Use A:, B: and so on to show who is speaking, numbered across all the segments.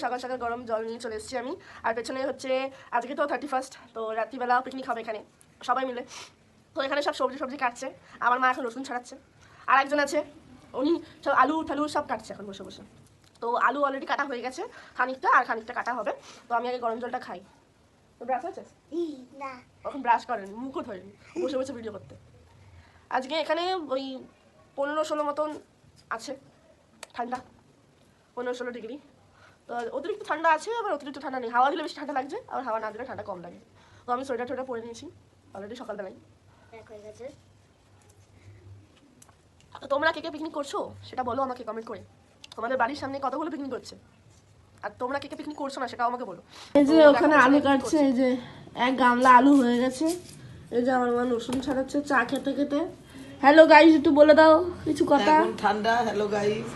A: সকাল সকাল গরম জল নিয়ে চলে এসেছি আমি। আর পেছনে হচ্ছে আজকে তো 31st, তো রাত্রিবেলা পিকনিক হবে এখানে সবাই মিলে। তো এখানে সব সবজি কাটছে, আমার মা এখন রসুন ছাড়াচ্ছে। আর একজন আছে, উনি সব আলু ঠালু সব কাটছে এখন বসে বসে। তো আলু অলরেডি কাটা হয়ে গেছে খানিকটা, আর খানিকটা কাটা হবে। তো আমি আগে গরম জলটা খাই। তো ব্রাশ হয়েছে না, এখন ব্রাশ করেন, মুখও ধরেনি, বসে বসে ভিডিও করতে। আজকে এখানে ওই 15-16 মতন আছে ঠান্ডা, 15-16 ডিগ্রি। তো অতিরিক্ত ঠান্ডা আছে, আবার অতিরিক্ত ঠান্ডা নেই। হাওয়া দিলে বেশি ঠান্ডা লাগছে, আবার হাওয়া না দিলে ঠান্ডা কম লাগে। তো আমি সোয়েটার টোয়েটার পরে নিয়েছি অলরেডি সকালবেলায়। তোমরা কে কে পিকনিক করছো সেটা বলো আমাকে কমেন্ট করে। তোমাদের বাড়ির সামনে কতগুলো পিকনিক করছে, আর তোমরা কে কে পিকনিক করছো না সেটাও আমাকে বলো। এই যে ওখানে আলু কাটছে, এই যে এক গামলা আলু হয়ে গেছে। এই যে আমার মা রসুন ছাড়াচ্ছে চা খেতে খেতে। হ্যালো গাইস, একটু বলে দাও কিছু কথা।
B: ঠান্ডা, হ্যালো গাইস।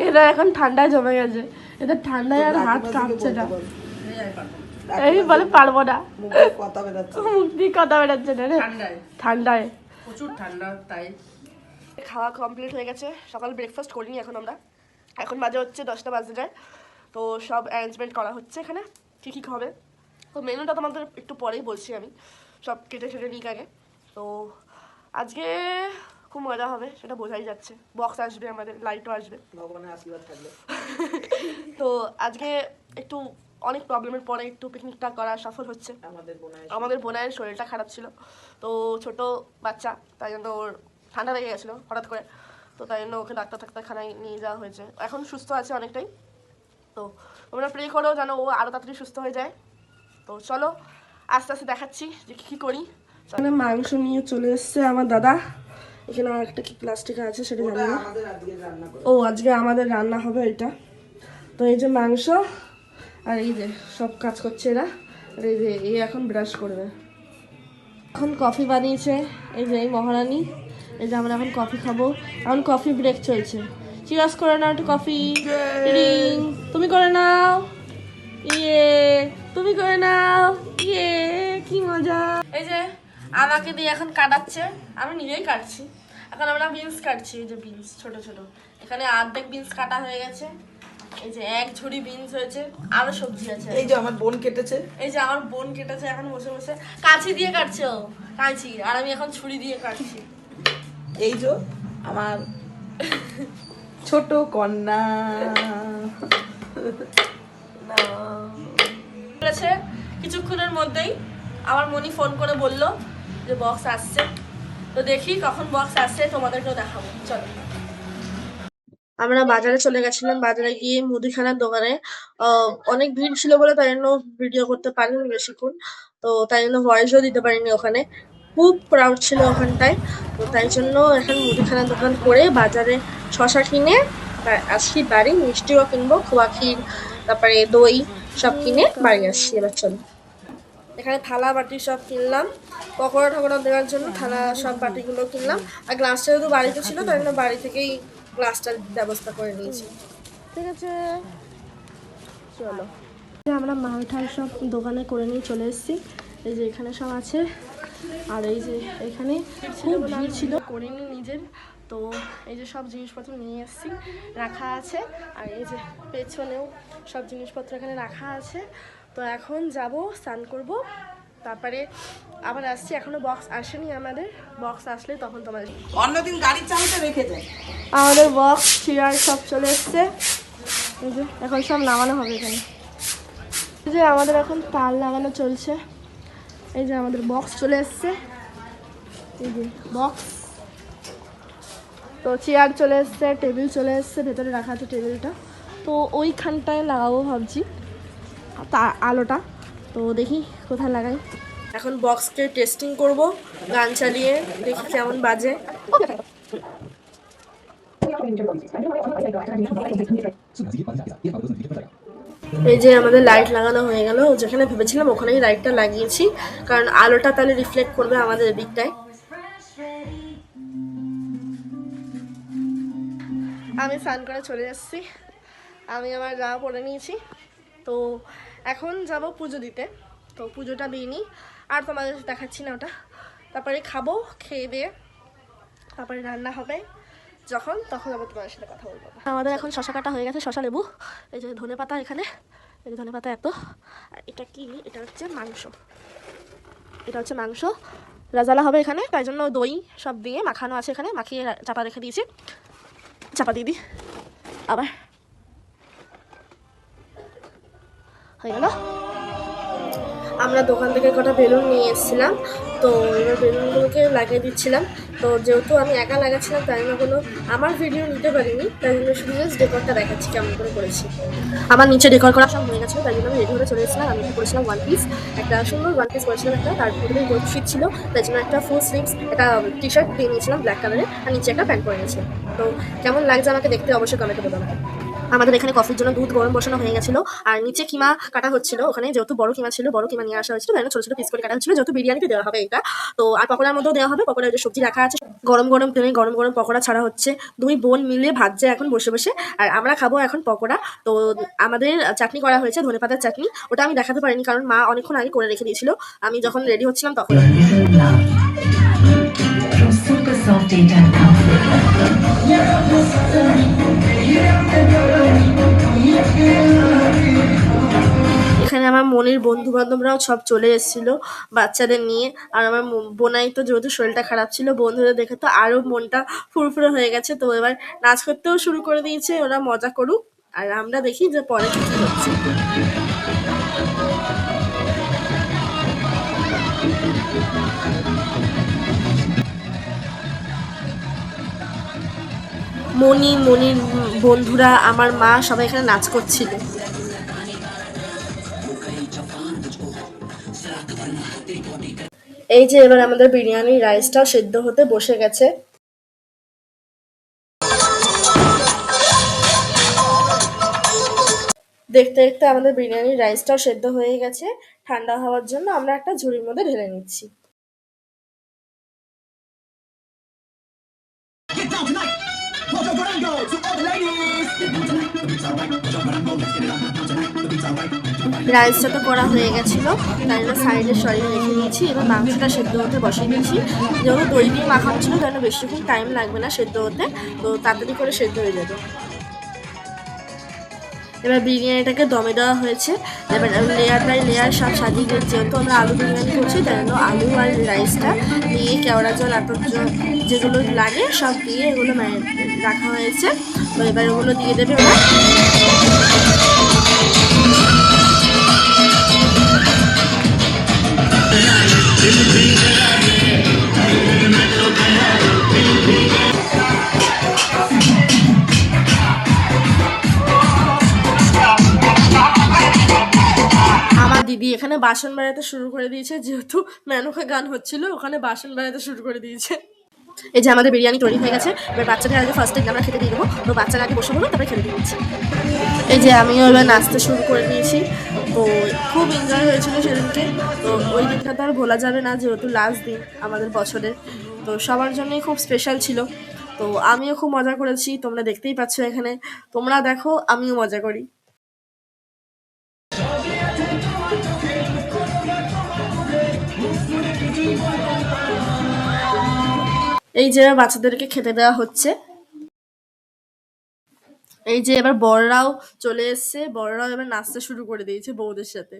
A: এরা এখন ঠান্ডায় জমে গেছে, এদের ঠান্ডায় আর হাত কাঁপছে না। এই বলে পারবো না, মুখ দিয়ে কথা বেরোচ্ছে না রে ঠান্ডায়, প্রচুর ঠান্ডা। তাই খাওয়া কমপ্লিট হয়ে গেছে, সকাল ব্রেকফাস্ট করিনি এখন আমরা। এখন বাজে হচ্ছে 10টা বাজে যায়। তো সব অ্যারেঞ্জমেন্ট করা হচ্ছে এখানে, কী কী হবে। তো মেনুটা তোমাদের একটু পরেই বলছি, আমি সব কেটে নিই আগে। তো আজকে খুব মজা হবে সেটা বোঝাই যাচ্ছে। বক্স আসবে, আমাদের লাইটও আসবে,
B: ভগবানের আশীর্বাদ থাকবে।
A: তো আজকে একটু অনেক প্রবলেমের পরে একটু পিকনিকটা করা সফল হচ্ছে। আমাদের বোনের শরীরটা খারাপ ছিল, তো ছোট বাচ্চা, তাই জন্য ওর ঠান্ডা লেগে গেছিলো হঠাৎ করে। তো তাই জন্য ওকে ডাক্তারখানায় নিয়ে যাওয়া হয়েছে, এখন সুস্থ আছে অনেকটাই। তো তোমরা প্রে করো যেন ও আরও তাড়াতাড়ি সুস্থ হয়ে যায়। তো চলো আস্তে আস্তে দেখাচ্ছি যে কী করি। এখানে মাংস নিয়ে চলে এসছে আমার দাদা। এখানে আর একটা কি প্লাস্টিক আছে সেটা জানি না। ও আজকে আমাদের রান্না হবে এটা। তো এই যে মাংস, আর এই যে সব কাজ করছে এরা। আর এই যে এই এখন ব্রাশ করবে। এখন কফি বানিয়েছে এই যে এই মহারানী। এই যে আমরা এখন কফি খাবো, এখন কফি ব্রেক চলছে। চিয়ার্স করে নাও একটু কফি। রিং তুমি করে নাও, ইয়ে তুমি করে নাও, ইয়ে কি মজা। এই যে আমাকে দিয়ে এখন কাটাচ্ছে, আমি নিজেই কাটছি। এখন আমরা বিনস কাটছি, এই যে বিনস ছোট ছোট। এখানে অর্ধেক বিনস কাটা হয়ে গেছে, এই যে এক ঝুড়ি বিনস হয়েছে, আরো সবজি আছে।
B: এই যে আমার বোন কেটেছে,
A: এই যে আমার বোন কেটেছে এখন বসে বসে, কাঁচি দিয়ে কাটছে ও, কাঁচি, আর আমি এখন ছুরি দিয়ে কাটছি।
B: এই যে আমার ছোট কন্যা
A: বলেছে কিছুক্ষণের মধ্যেই আমার মনি ফোন করে বললো যে বক্স আসছে। তো দেখি কখন বক্স আসছে, তোমাদেরকেও দেখাবো। চলো আমরা বাজারে চলে গেছিলাম, বাজারে গিয়ে মুদিখানার দোকানে অনেক ভিড় ছিল বলে তাই জন্য ভিডিও করতে পারিনি বেশিক্ষণ। তো তাই জন্য ভয়েসও দিতে পারিনি, ওখানে খুব ক্রাউড ছিল ওখানটায়। তো তাই জন্য এখন মুদিখানার দোকান করে বাজারে শশা কিনে আসছি বাড়ি, মিষ্টিও কিনবো, খোয়া ক্ষীর, তারপরে দই সব কিনে বাড়ি আসছি। এবার চলো এখানে থালা বাটি সব কিনলাম, পকোড়া ঠকোড়া দেওয়ার জন্য থালা সব বাটিগুলো কিনলাম। আর গ্লাসটা যেহেতু বাড়িতে ছিল তাই জন্য বাড়ি থেকেই গ্লাসটার ব্যবস্থা করে নিয়েছি। ঠিক আছে চলো আমরা মাল ঠাল সব দোকানে করে নিয়ে চলে এসেছি। এই যে এখানে সব আছে, আর এই যে এখানে খুব ভিড় ছিল, করিনি নিজের। তো এই যে সব জিনিসপত্র নিয়ে এসেছি, রাখা আছে। আর এই যে পেছনেও সব জিনিসপত্র এখানে রাখা আছে। তো এখন যাব, স্নান করব, তারপরে আবার আসছি। এখনো বক্স আসেনি আমাদের, বক্স আসলে তখন তোমাদের
B: অন্যদিন গাড়ির চাবিটা রেখে দেয়।
A: আমাদের বক্স চেয়ার সব চলে এসছে, এই যে এখন সব নামানো হবে এখানে। এই যে আমাদের এখন তাল লাগানো চলছে। এই যে আমাদের বক্স চলে এসছে, এই যে বক্স। তো চেয়ার চলে এসছে, টেবিল চলে এসছে, ভেতরে রাখা আছে টেবিলটা। তো ওইখানটায় লাগাবো ভাবছি তা আলোটা। তো দেখি কোথায় লাগাই। এখন বক্সকে টেস্টিং করব গান চালিয়ে, দেখি কেমন বাজে। এই যে আমাদের লাইট লাগানো হয়ে গেল, যেখানে ভেবেছিলাম ওখানেই লাইটটা লাগিয়েছি, কারণ আলোটা তাহলে রিফ্লেক্ট করবে আমাদের দিকটায়। আমি স্নান করে চলে এসেছি, আমি আমার জামা পরে নিয়েছি। তো এখন যাব পুজো দিতে, তো পুজোটা দিইনি আর তোমাদের দেখাচ্ছি না ওটা। তারপরে খাবো, খেয়ে দিয়ে তারপরে রান্না হবে, তখন আবার তোমাদের সাথে কথা বলবো। আমাদের এখন শশা কাটা হয়ে গেছে, শশা লেবু, এই যে ধনে পাতা, এখানে এই যে ধনে পাতা এত, আর এটা কি, এটা হচ্ছে মাংস, এটা হচ্ছে মাংস রাজালা হবে এখানে, তাই জন্য দই সব দিয়ে মাখানো আছে, এখানে মাখিয়ে চাপা রেখে দিয়েছি। চাপা দিয়ে দিই আবার, হয়ে গেল। আমরা দোকান থেকে কটা বেলুন নিয়ে এসেছিলাম, তো এবার বেলুনগুলোকে লাগিয়ে দিচ্ছিলাম। তো যেহেতু আমি একা লাগাচ্ছিলাম তাই জন্য কোনো আমার ভিডিও নিতে পারিনি, তাই জন্য শুধু জাস্ট ডেকোরটা দেখাচ্ছি কেমন করে করেছি। আমার নিচে ডেকোর করা সব হয়ে গেছিলো, তাই জন্য আমি রেডি হয়ে চলে এসেছিলাম। আমি করেছিলাম ওয়ান পিস, একটা সুন্দর ওয়ান পিস করেছিলাম একটা, তার ভিতরে গোল ফিট ছিল, তাই জন্য একটা ফুল স্লিভস একটা টি শার্ট দিয়ে নিয়েছিলাম ব্ল্যাক কালারের, আর নিচে একটা প্যান্ট পরে নিয়েছিলাম। তো কেমন লাগছে আমাকে দেখতে অবশ্যই কমেন্টে বলতে আমাকে। আমাদের এখানে কফির জন্য দুধ গরম বসানো হয়ে গেছিলো, আর নিচে কিমা কাটা হচ্ছিল, ওখানে যেহেতু বড় কিমা ছিল, বড় কিমা নিয়ে আসা হয়েছিল, তাই ছোট ছোট পিস করে কাটা হচ্ছিল, যেহেতু বিরিয়ানিতে দেওয়া হবে এটা। তো আর পকোড়ার মধ্যেও দেওয়া হবে, পকোড়ার যে সবজি রাখা আছে, গরম গরম তেলে গরম গরম পকোড়া ছাড়া হচ্ছে, দুই বোন মিলে ভাজছে এখন বসে বসে, আর আমরা খাবো এখন পকোড়া। তো আমাদের চাটনি করা হয়েছে, ধনেপাতার চাটনি, ওটা আমি দেখাতে পারিনি কারণ মা অনেকক্ষণ আগে করে রেখে দিয়েছিল, আমি যখন রেডি হচ্ছিলাম তখন। এখানে আমার মনের বন্ধু বান্ধবরাও সব চলে এসেছিল বাচ্চাদের নিয়ে, আর আমার বোনাই তো যেহেতু শরীরটা খারাপ ছিল, বন্ধুদের দেখে তো আরো মনটা ফুরফুরে হয়ে গেছে। তো এবার নাচ করতেও শুরু করে দিয়েছে, ওরা মজা করুক আর আমরা দেখি যে পরে কি হচ্ছে। মনির বন্ধুরা, আমার মা, সবাই এখানে নাচ করছিল। এই যে এবার আমাদের বিরিয়ানির রাইসটাও সেদ্ধ হতে বসে গেছে। দেখতে দেখতে আমাদের বিরিয়ানির রাইসটাও সেদ্ধ হয়ে গেছে, ঠান্ডা হওয়ার জন্য আমরা একটা ঝুড়ির মধ্যে ঢেলে নিচ্ছি। রাইসটা তো করা হয়ে গেছিলো, তাই জন্য সাইডে সরিয়ে রেখে দিয়েছি। এবার মাংসটা সেদ্ধ হতে বসিয়ে দিয়েছি, যেহেতু দই দিয়ে মাখানো ছিল তাই জন্য বেশিক্ষণ টাইম লাগবে না সেদ্ধ হতে, তো তাড়াতাড়ি করে সেদ্ধ হয়ে যাবে। এবার বিরিয়ানিটাকে দমে দেওয়া হয়েছে, এবার লেয়ার বাই লেয়ার সব সাজিয়ে দিয়েছি। যেহেতু আমরা আলু বিরিয়ানি করছি তাই জন্য আলু আর রাইসটা দিয়ে কেওড়া জল যেগুলো লাগে সব দিয়ে এগুলো রাখা হয়েছে। তো এবার ওগুলো দিয়ে দেবে ওরা। দিদি এখানে বাসন বেড়াতে শুরু করে দিয়েছে, যেহেতু মেনকা গান হচ্ছিল ওখানে বাসন বেড়াতে শুরু করে দিয়েছে। এই যে আমাদের বিরিয়ানি তৈরি হয়ে গেছে, এবার বাচ্চাদের আগে ফার্স্ট টাইম আমরা খেতে দিয়ে দেবো, তো বাচ্চারা আগে বসে বলবো তারপরে খেতে দিয়ে দিচ্ছি। এই যে আমিও এবার নাচতে শুরু করে দিয়েছি, তো খুব এনজয় হয়েছিল সেদিনকে। তো ওই দিনটা তো আর ভোলা যাবে না, যেহেতু লাস্ট দিন আমাদের বছরের, তো সবার জন্যই খুব স্পেশাল ছিল। তো আমিও খুব মজা করেছি, তোমরা দেখতেই পাচ্ছ এখানে, তোমরা দেখো আমিও মজা করি। এই যে বাচ্চাদেরকে খেতে দেওয়া হচ্ছে। এই যে এবার বড়রাও চলে এসছে, বড়রাও এবার নাচতে শুরু করে দিয়েছে বউদের সাথে।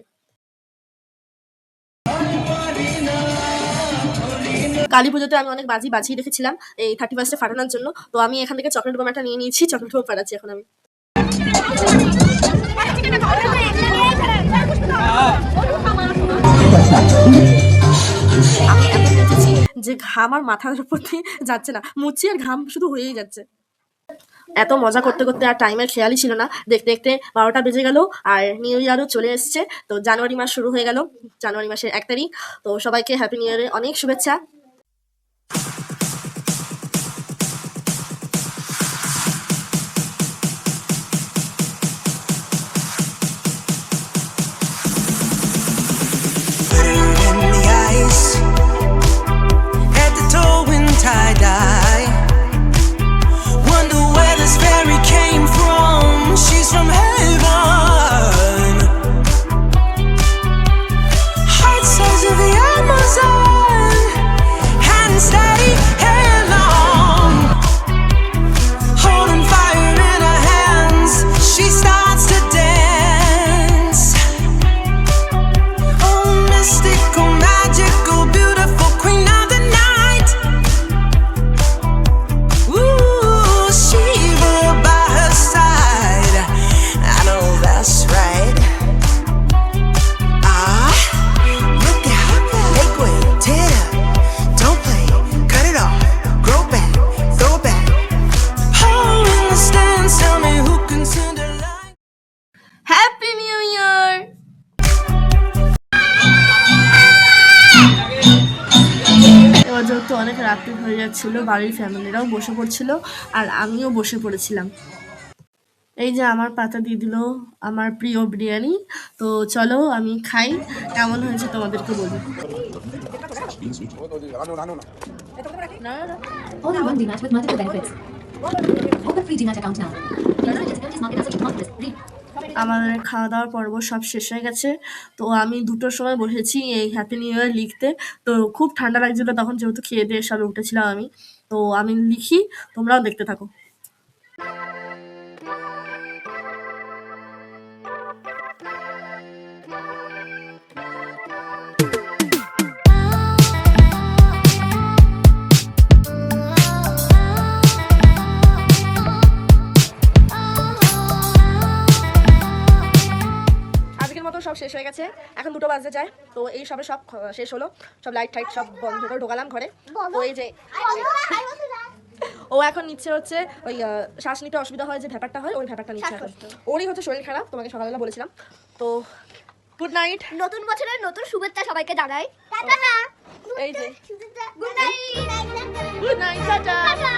A: কালী পুজোতে আমি অনেক বাজিয়ে রেখেছিলাম এই 31 ফাটানোর জন্য, তো আমি এখান থেকে চকলেট বোমাটা নিয়ে নিয়েছি, চকলেট বোমা ফাটাচ্ছি এখন আমি। আমি এত নেচেছি যে ঘাম আর মাথার উপর দিয়ে যাচ্ছে না, মুছি আর ঘাম শুধু হয়েই যাচ্ছে। এত মজা করতে করতে আর টাইমের খেয়ালই ছিল না, দেখতে দেখতে 12টা বেজে গেল আর নিউ ইয়ারও চলে এসেছে। তো জানুয়ারি মাস শুরু হয়ে গেল, জানুয়ারি মাসের 1 তারিখ। তো সবাইকে হ্যাপি নিউ ইয়ারের অনেক শুভেচ্ছা।
C: in the ice, head to toe in tie-dye. Wonder where this fairy came from. She's from heaven. Heart size of the Amazon, hand steady, hair long, holding fire in her hands. She starts to dance. Oh, mystical, magical, beautiful queen of the night. Ooh, Shiva by her side. I know that's right. Ah, look out, make way, tear it up. Don't play, cut it off, grow back, throw back. Oh, in the stands, tell me who can send a light.
A: Happy new year. এবার যেহেতু অনেক রাত্রি হয়ে যাচ্ছিল, বাড়ির ফ্যামিলিরাও বসে পড়ছিল আর আমিও বসে পড়েছিলাম। এই যে আমার পাতা দিয়ে দিল আমার প্রিয় বিরিয়ানি। তো চলো আমি খাই, কেমন হয়েছে তোমাদেরকে বলি।
D: All in one DMAT with multiple benefits. Open free DMAT account now. User disabilities market as such market. Read.
A: আমাদের খাওয়া দাওয়ার পর্ব সব শেষ হয়ে গেছে। তো আমি 2টোর সময় বসেছি এই হ্যাপি নিউ ইয়ার লিখতে। তো খুব ঠান্ডা লাগছিল তখন, যেহেতু খেয়ে দিয়ে সবে উঠেছিলাম আমি। তো আমি লিখি, তোমরাও দেখতে থাকো। আজকের মতো সব শেষ হয়ে গেছে, এখন 2টো বাজতে যায়। তো এই সবে সব শেষ হলো, সব লাইট টাইট সব বন্ধ করে ঢোকালাম ঘরে। তো এই যে ও এখন নিচ্ছে হচ্ছে ওই শ্বাস নিতে অসুবিধা হয় যে ব্যাপারটা হয়, ওই ব্যাপারটা নিচ্ছে এখন। ওরই হচ্ছে শরীর খারাপ, তোমাকে সকালবেলা বলেছিলাম। তো গুড নাইট,
E: নতুন বছরের নতুন শুভেচ্ছা সবাইকে জানাই। টাটা।
A: এই যে
E: good night.
A: Good night, tata.
E: Tata.